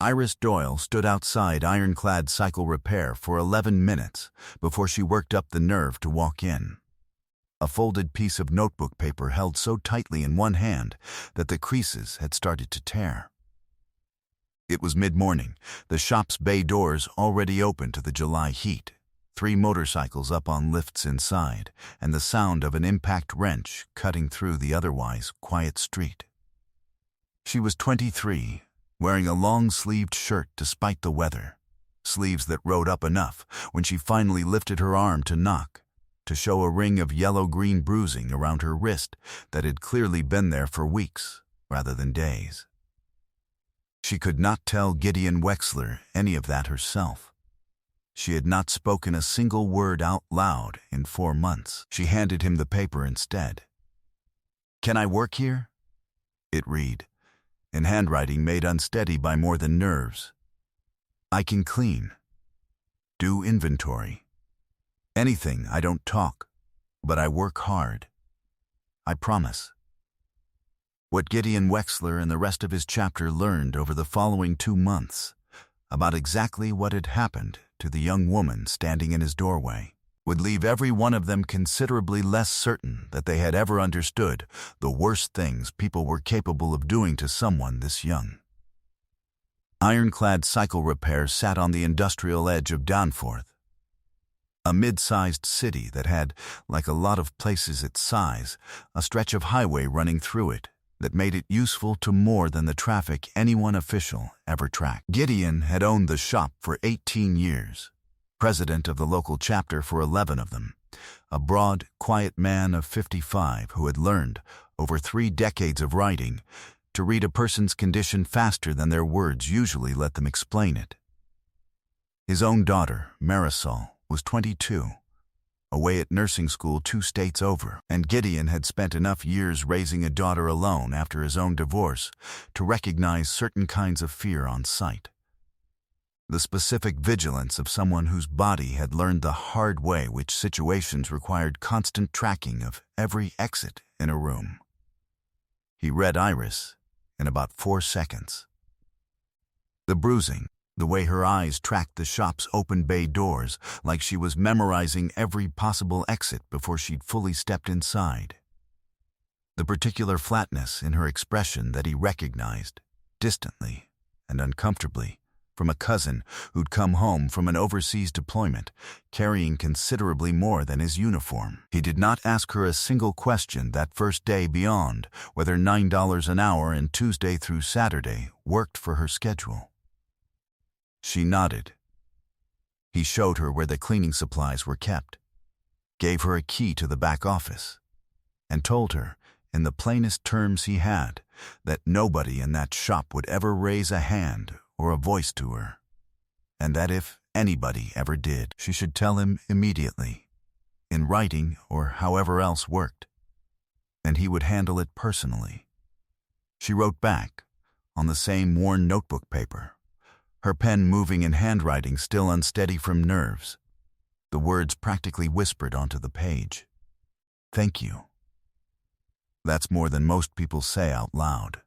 Iris Doyle stood outside Ironclad Cycle Repair for 11 minutes before she worked up the nerve to walk in. A folded piece of notebook paper held so tightly in one hand that the creases had started to tear. It was mid-morning, the shop's bay doors already open to the July heat, 3 motorcycles up on lifts inside, and the sound of an impact wrench cutting through the otherwise quiet street. She was 23, wearing a long-sleeved shirt despite the weather, sleeves that rode up enough when she finally lifted her arm to knock, to show a ring of yellow-green bruising around her wrist that had clearly been there for weeks rather than days. She could not tell Gideon Wexler any of that herself. She had not spoken a single word out loud in 4 months. She handed him the paper instead. "Can I work here?" It read, in handwriting made unsteady by more than nerves. "I can clean. Do inventory. Anything. I don't talk, but I work hard. I promise." What Gideon Wexler and the rest of his chapter learned over the following 2 months about exactly what had happened to the young woman standing in his doorway would leave every one of them considerably less certain that they had ever understood the worst things people were capable of doing to someone this young. Ironclad Cycle Repair sat on the industrial edge of Danforth, a mid-sized city that had, like a lot of places its size, a stretch of highway running through it that made it useful to more than the traffic any one official ever tracked. Gideon had owned the shop for 18 years, president of the local chapter for 11 of them, a broad, quiet man of 55 who had learned, over 3 decades of writing, to read a person's condition faster than their words usually let them explain it. His own daughter, Marisol, was 22, away at nursing school 2 states over, and Gideon had spent enough years raising a daughter alone after his own divorce to recognize certain kinds of fear on sight. The specific vigilance of someone whose body had learned the hard way which situations required constant tracking of every exit in a room. He read Iris in about 4 seconds. The bruising, the way her eyes tracked the shop's open bay doors like she was memorizing every possible exit before she'd fully stepped inside. The particular flatness in her expression that he recognized, distantly and uncomfortably, from a cousin who'd come home from an overseas deployment, carrying considerably more than his uniform. He did not ask her a single question that first day beyond whether $9 an hour and Tuesday through Saturday worked for her schedule. She nodded. He showed her where the cleaning supplies were kept, gave her a key to the back office, and told her, in the plainest terms he had, that nobody in that shop would ever raise a hand or a voice to her, and that if anybody ever did, she should tell him immediately, in writing or however else worked, and he would handle it personally. She wrote back, on the same worn notebook paper, her pen moving in handwriting still unsteady from nerves, the words practically whispered onto the page. "Thank you." That's more than most people say out loud.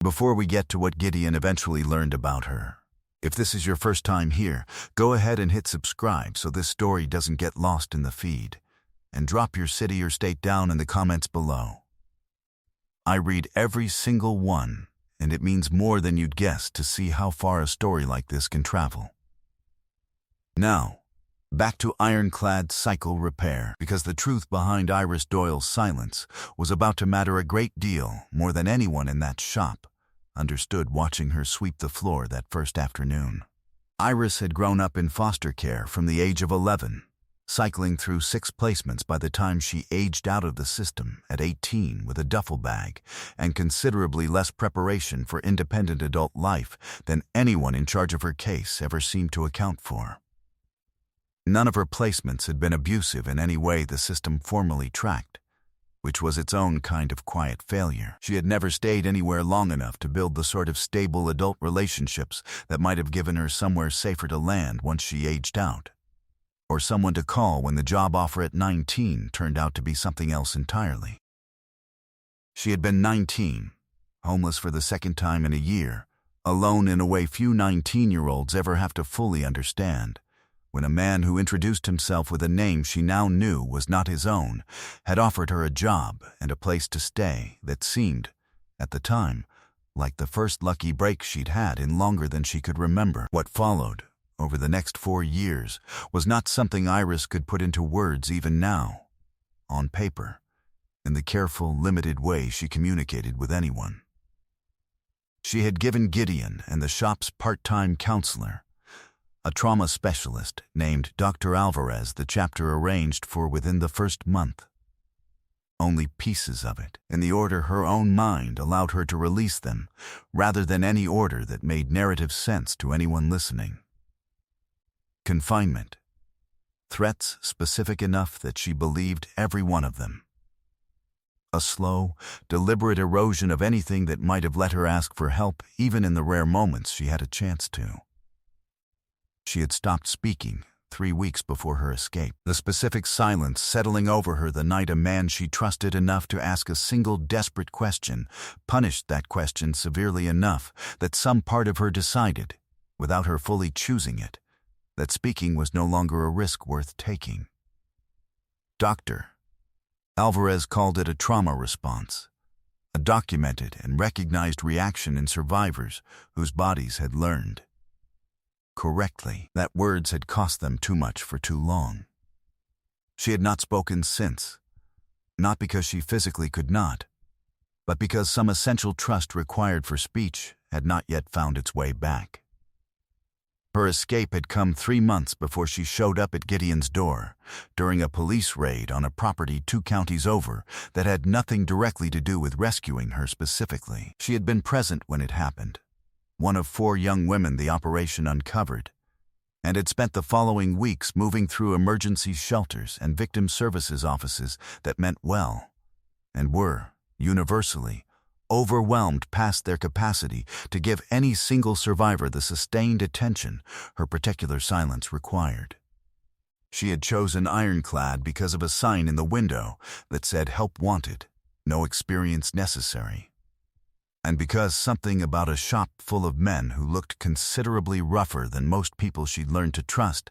Before we get to what Gideon eventually learned about her, if this is your first time here, go ahead and hit subscribe so this story doesn't get lost in the feed, and drop your city or state down in the comments below. I read every single one, and it means more than you'd guess to see how far a story like this can travel. Now, back to Ironclad Cycle Repair, because the truth behind Iris Doyle's silence was about to matter a great deal more than anyone in that shop understood watching her sweep the floor that first afternoon. Iris had grown up in foster care from the age of 11, cycling through 6 placements by the time she aged out of the system at 18 with a duffel bag and considerably less preparation for independent adult life than anyone in charge of her case ever seemed to account for. None of her placements had been abusive in any way the system formally tracked, which was its own kind of quiet failure. She had never stayed anywhere long enough to build the sort of stable adult relationships that might have given her somewhere safer to land once she aged out, or someone to call when the job offer at 19 turned out to be something else entirely. She had been 19, homeless for the second time in a year, alone in a way few 19-year-olds ever have to fully understand, when a man who introduced himself with a name she now knew was not his own had offered her a job and a place to stay that seemed, at the time, like the first lucky break she'd had in longer than she could remember. What followed, over the next 4 years, was not something Iris could put into words even now, on paper, in the careful, limited way she communicated with anyone. She had given Gideon and the shop's part-time counselor, a trauma specialist named Dr. Alvarez, the chapter arranged for within the first month. Only pieces of it, in the order her own mind allowed her to release them, rather than any order that made narrative sense to anyone listening. Confinement. Threats specific enough that she believed every one of them. A slow, deliberate erosion of anything that might have let her ask for help even in the rare moments she had a chance to. She had stopped speaking 3 weeks before her escape, the specific silence settling over her the night a man she trusted enough to ask a single desperate question punished that question severely enough that some part of her decided, without her fully choosing it, that speaking was no longer a risk worth taking. Dr. Alvarez called it a trauma response, a documented and recognized reaction in survivors whose bodies had learned correctly that words had cost them too much for too long. She had not spoken since, not because she physically could not, but because some essential trust required for speech had not yet found its way back. Her escape had come 3 months before she showed up at Gideon's door, during a police raid on a property 2 counties over that had nothing directly to do with rescuing her specifically. She had been present when it happened, one of 4 young women the operation uncovered, and had spent the following weeks moving through emergency shelters and victim services offices that meant well, and were, universally, overwhelmed past their capacity to give any single survivor the sustained attention her particular silence required. She had chosen Ironclad because of a sign in the window that said "Help Wanted, No Experience Necessary," and because something about a shop full of men who looked considerably rougher than most people she'd learned to trust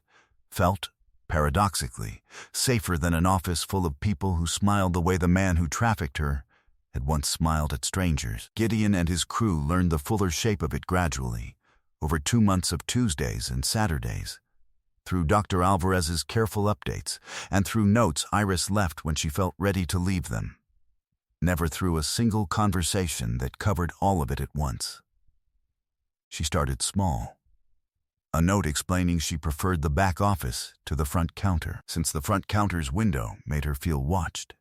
felt, paradoxically, safer than an office full of people who smiled the way the man who trafficked her had once smiled at strangers. Gideon and his crew learned the fuller shape of it gradually, over 2 months of Tuesdays and Saturdays, through Dr. Alvarez's careful updates and through notes Iris left when she felt ready to leave them. Never through a single conversation that covered all of it at once. She started small. A note explaining she preferred the back office to the front counter, since the front counter's window made her feel watched.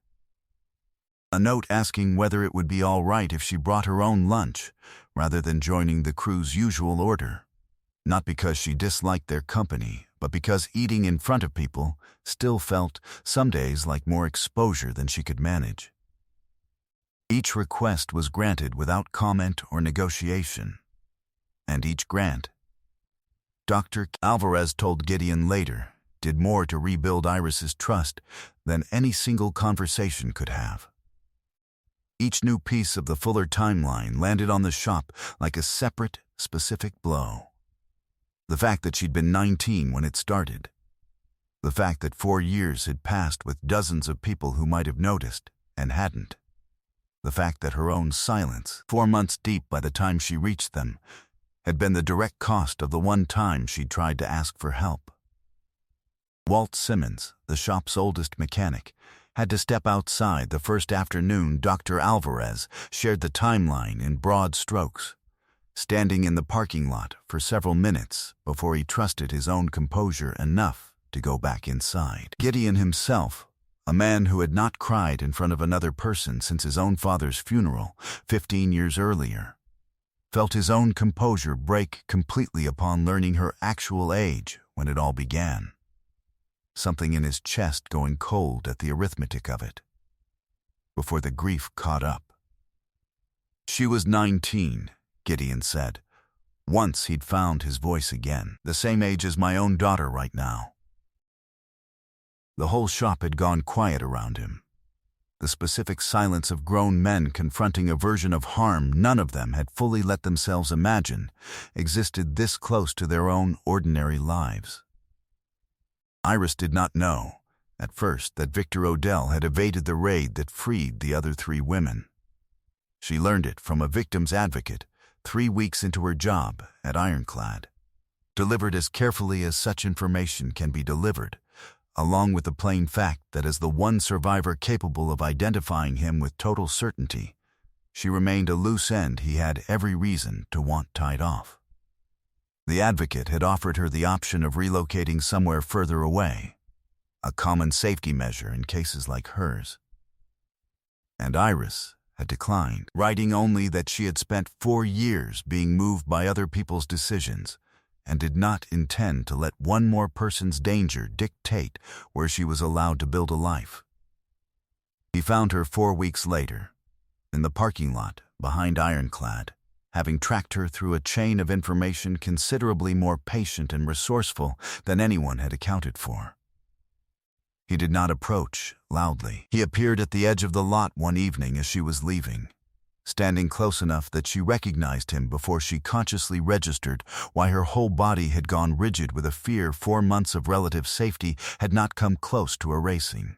A note asking whether it would be all right if she brought her own lunch, rather than joining the crew's usual order. Not because she disliked their company, but because eating in front of people still felt, some days, like more exposure than she could manage. Each request was granted without comment or negotiation, and each grant, Dr. Alvarez told Gideon later, did more to rebuild Iris's trust than any single conversation could have. Each new piece of the fuller timeline landed on the shop like a separate, specific blow. The fact that she'd been 19 when it started. The fact that 4 years had passed with dozens of people who might have noticed and hadn't. The fact that her own silence, 4 months deep by the time she reached them, had been the direct cost of the one time she'd tried to ask for help. Walt Simmons, the shop's oldest mechanic, had to step outside the first afternoon Dr. Alvarez shared the timeline in broad strokes, standing in the parking lot for several minutes before he trusted his own composure enough to go back inside. Gideon himself, a man who had not cried in front of another person since his own father's funeral 15 years earlier, felt his own composure break completely upon learning her actual age when it all began. Something in his chest going cold at the arithmetic of it, before the grief caught up. She was 19, Gideon said. Once he'd found his voice again, the same age as my own daughter right now. The whole shop had gone quiet around him. the specific silence of grown men confronting a version of harm none of them had fully let themselves imagine existed this close to their own ordinary lives. Iris did not know, at first, that Victor Odell had evaded the raid that freed the other 3 women. She learned it from a victim's advocate 3 weeks into her job at Ironclad, delivered as carefully as such information can be delivered, along with the plain fact that as the one survivor capable of identifying him with total certainty, she remained a loose end he had every reason to want tied off. The advocate had offered her the option of relocating somewhere further away, a common safety measure in cases like hers. And Iris had declined, writing only that she had spent 4 years being moved by other people's decisions and did not intend to let one more person's danger dictate where she was allowed to build a life. He found her 4 weeks later, in the parking lot behind Ironclad, having tracked her through a chain of information considerably more patient and resourceful than anyone had accounted for. He did not approach loudly. He appeared at the edge of the lot one evening as she was leaving, standing close enough that she recognized him before she consciously registered why her whole body had gone rigid with a fear 4 months of relative safety had not come close to erasing.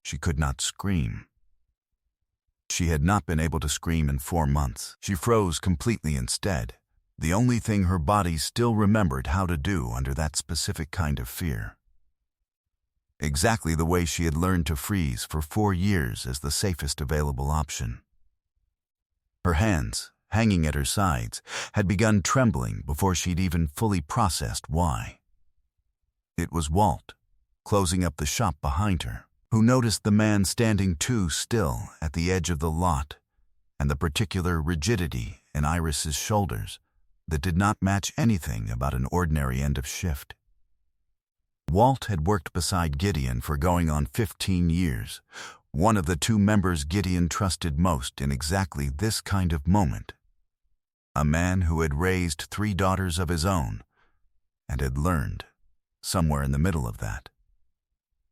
She could not scream. She had not been able to scream in 4 months. She froze completely instead, the only thing her body still remembered how to do under that specific kind of fear. Exactly the way she had learned to freeze for 4 years as the safest available option. Her hands, hanging at her sides, had begun trembling before she'd even fully processed why. It was Walt, closing up the shop behind her, who noticed the man standing too still at the edge of the lot and the particular rigidity in Iris's shoulders that did not match anything about an ordinary end of shift. Walt had worked beside Gideon for going on 15 years, one of the 2 members Gideon trusted most in exactly this kind of moment. A man who had raised 3 daughters of his own and had learned, somewhere in the middle of that,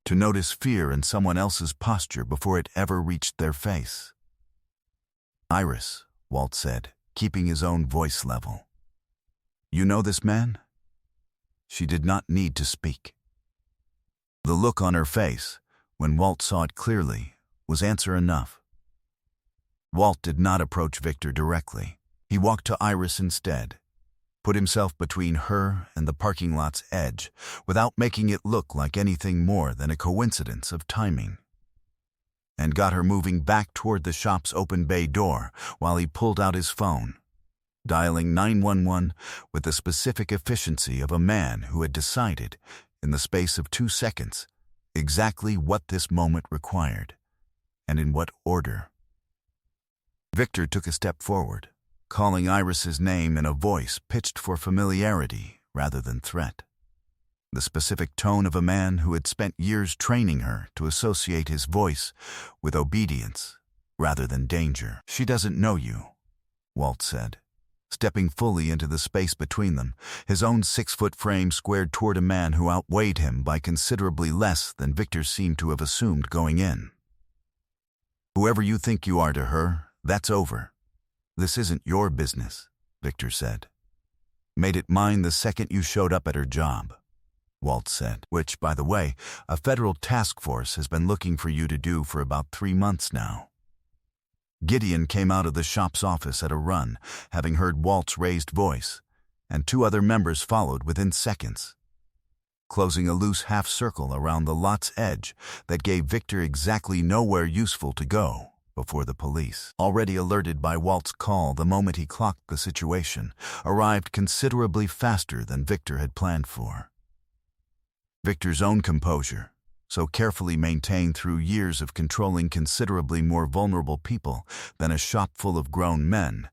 to notice fear in someone else's posture before it ever reached their face. "Iris," Walt said, keeping his own voice level. "You know this man?" She did not need to speak. The look on her face, when Walt saw it clearly, was answer enough. Walt did not approach Victor directly. He walked to Iris instead, put himself between her and the parking lot's edge without making it look like anything more than a coincidence of timing, and got her moving back toward the shop's open bay door while he pulled out his phone, dialing 911 with the specific efficiency of a man who had decided, in the space of 2 seconds, exactly what this moment required, and in what order. Victor took a step forward, calling Iris's name in a voice pitched for familiarity rather than threat, the specific tone of a man who had spent years training her to associate his voice with obedience rather than danger. "She doesn't know you," Walt said, stepping fully into the space between them, his own 6-foot frame squared toward a man who outweighed him by considerably less than Victor seemed to have assumed going in. "Whoever you think you are to her, that's over. This isn't your business," Victor said. "Made it mine the second you showed up at her job," Walt said, "which, by the way, a federal task force has been looking for you to do for about 3 months now." Gideon came out of the shop's office at a run, having heard Walt's raised voice, and 2 other members followed within seconds, closing a loose half-circle around the lot's edge that gave Victor exactly nowhere useful to go before the police, already alerted by Walt's call the moment he clocked the situation, arrived considerably faster than Victor had planned for. Victor's own composure, so carefully maintained through years of controlling considerably more vulnerable people than a shop full of grown men,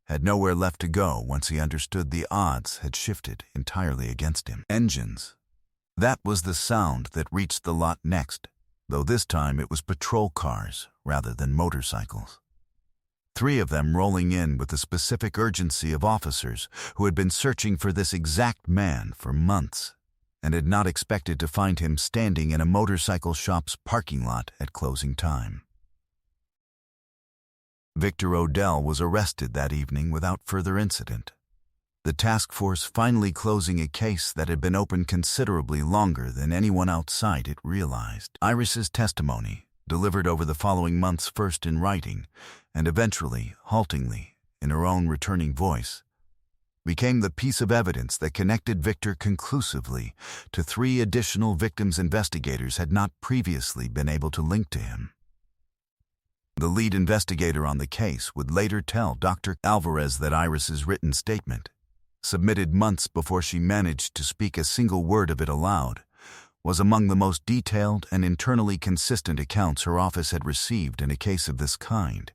had nowhere left to go once he understood the odds had shifted entirely against him. Engines. That was the sound that reached the lot next, though this time it was patrol cars rather than motorcycles. 3 of them rolling in with the specific urgency of officers who had been searching for this exact man for months and had not expected to find him standing in a motorcycle shop's parking lot at closing time. Victor Odell was arrested that evening without further incident, the task force finally closing a case that had been open considerably longer than anyone outside it realized. Iris's testimony, delivered over the following months, first in writing and eventually, haltingly, in her own returning voice, became the piece of evidence that connected Victor conclusively to 3 additional victims investigators had not previously been able to link to him. The lead investigator on the case would later tell Dr. Alvarez that Iris's written statement, submitted months before she managed to speak a single word of it aloud, was among the most detailed and internally consistent accounts her office had received in a case of this kind.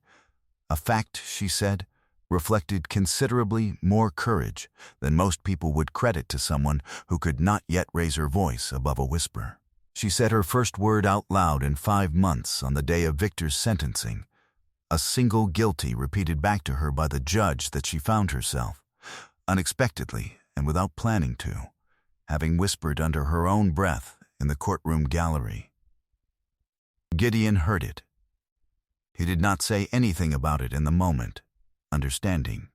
A fact, she said, reflected considerably more courage than most people would credit to someone who could not yet raise her voice above a whisper. She said her first word out loud in 5 months on the day of Victor's sentencing, a single guilty repeated back to her by the judge that she found herself, unexpectedly and without planning to, having whispered under her own breath in the courtroom gallery. Gideon heard it. He did not say anything about it in the moment, understanding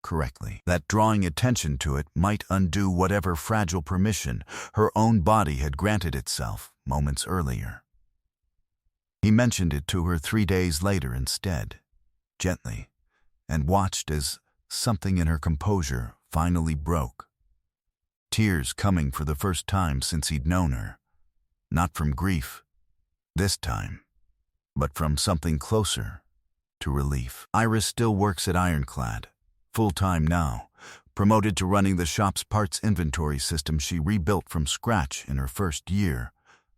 correctly that drawing attention to it might undo whatever fragile permission her own body had granted itself moments earlier. He mentioned it to her 3 days later instead, gently, and watched as something in her composure finally broke. Tears coming for the first time since he'd known her, not from grief, this time, but from something closer to relief. Iris still works at Ironclad, full-time now, promoted to running the shop's parts inventory system she rebuilt from scratch in her first year,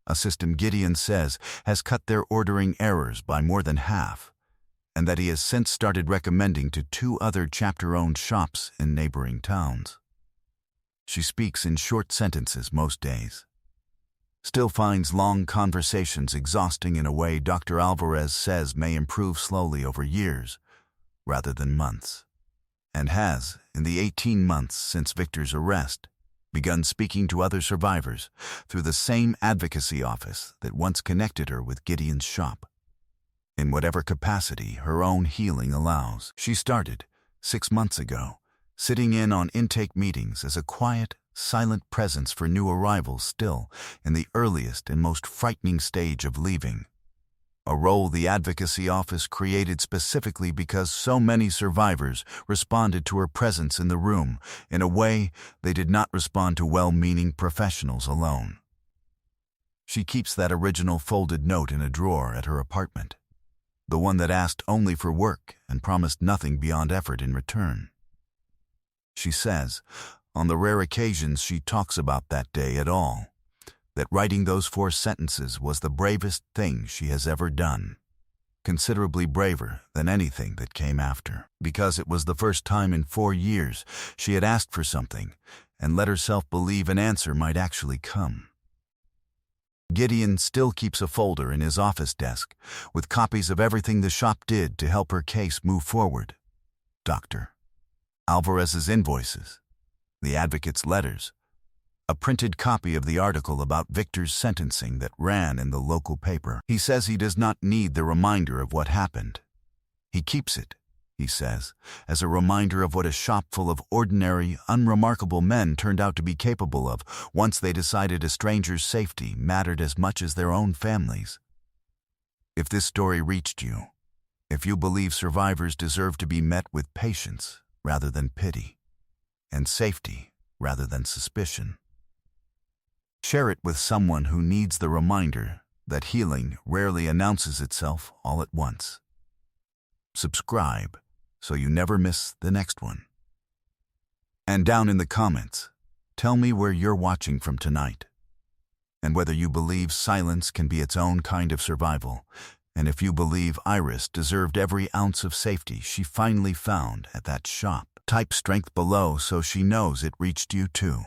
a system Gideon says has cut their ordering errors by more than half, and that he has since started recommending to 2 other chapter-owned shops in neighboring towns. She speaks in short sentences most days, still finds long conversations exhausting in a way Dr. Alvarez says may improve slowly over years rather than months, and has, in the 18 months since Victor's arrest, begun speaking to other survivors through the same advocacy office that once connected her with Gideon's shop. In whatever capacity her own healing allows. She started, 6 months ago, sitting in on intake meetings as a quiet, silent presence for new arrivals still in the earliest and most frightening stage of leaving. A role the advocacy office created specifically because so many survivors responded to her presence in the room in a way they did not respond to well-meaning professionals alone. She keeps that original folded note in a drawer at her apartment, the one that asked only for work and promised nothing beyond effort in return. She says, on the rare occasions she talks about that day at all, that writing those 4 sentences was the bravest thing she has ever done, considerably braver than anything that came after, because it was the first time in 4 years she had asked for something and let herself believe an answer might actually come. Gideon still keeps a folder in his office desk with copies of everything the shop did to help her case move forward. Dr. Alvarez's invoices, the advocate's letters, a printed copy of the article about Victor's sentencing that ran in the local paper. He says he does not need the reminder of what happened. He keeps it, he says, as a reminder of what a shop full of ordinary, unremarkable men turned out to be capable of once they decided a stranger's safety mattered as much as their own families. If this story reached you, if you believe survivors deserve to be met with patience rather than pity, and safety rather than suspicion, share it with someone who needs the reminder that healing rarely announces itself all at once. Subscribe so you never miss the next one. And down in the comments, tell me where you're watching from tonight, and whether you believe silence can be its own kind of survival, and if you believe Iris deserved every ounce of safety she finally found at that shop. Type strength below so she knows it reached you too.